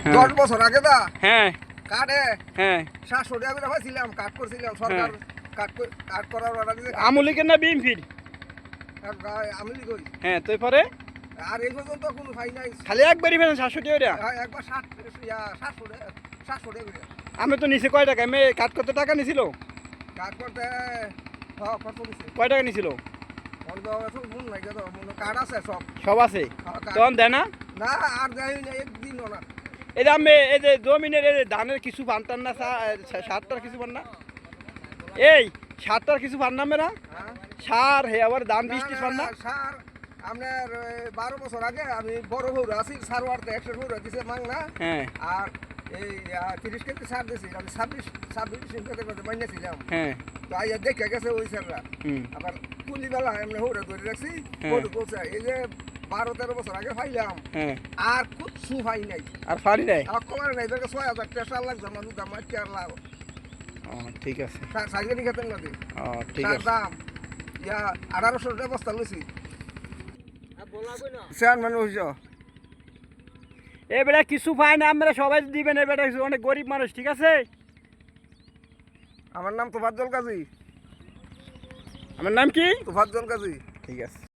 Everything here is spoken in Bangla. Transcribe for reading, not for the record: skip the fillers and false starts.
10 বছর আগে দা হ্যাঁ কাটে হ্যাঁ 700 টাকা করে পাইছিলাম কাট করছিলাম সরকার কাট করার অর্ডার দিতে আমুলিকের না বিএমপির? আমি কই হ্যাঁ তো পরে আর এই পর্যন্ত কোনো ফাই নাই খালি একবারই ফেলেন 700 টাকা? একবার 700 টাকা আমি তো নিচে কয় টাকা আমি কাট কত টাকা নিছিল? কাট করতে কত দিছে কয় টাকা নিছিল? মন লাগে তো কার্ড আছে সব আছে তখন দেয় না? না আর দেয় না একদিনও না। এই যে আমি এই যে জমিনের এই যে ধানের কিছু পানতাম না সারটার কিছু পান না? এই সারটার কিছু পান না মেরা সার হে আবার ধান বৃষ্টি পান না? সার আপনার 12 বছর আগে আমি বড় বউরা আছি সার ওয়ার্তে 100 বউরা দিছে মাংনা হ্যাঁ আর এই 30 কেজি সার দিছি আমি 26 কেজি করে মাইনেছিলাম হ্যাঁ তো আইয়া দেখে গেছে ওই সাররা আবার কুলিবেলা এমনি হৌরা ধরে রাখছি বড় বলছে এই যে 12-13 বছর আগে পাইলাম আর কিছু পাই নাই আর পারি নাই কমার নাই তোকে 6000 টাকা সার লাগছে আমার দাম মাটি আর লাভ ঠিক আছে সাইকেল খেতেন না ঠিক আছে দাম ইয়া 1800 টাকা বস্তা লইছি চেয়ারম্যান হইছ এবারে কিছু পাই না আমরা সবাই দিবেন এবারে অনেক গরিব মানুষ ঠিক আছে আমার নাম তোফাজ্জল কাজী আমার নাম কি তোফাজ্জল কাজী ঠিক আছে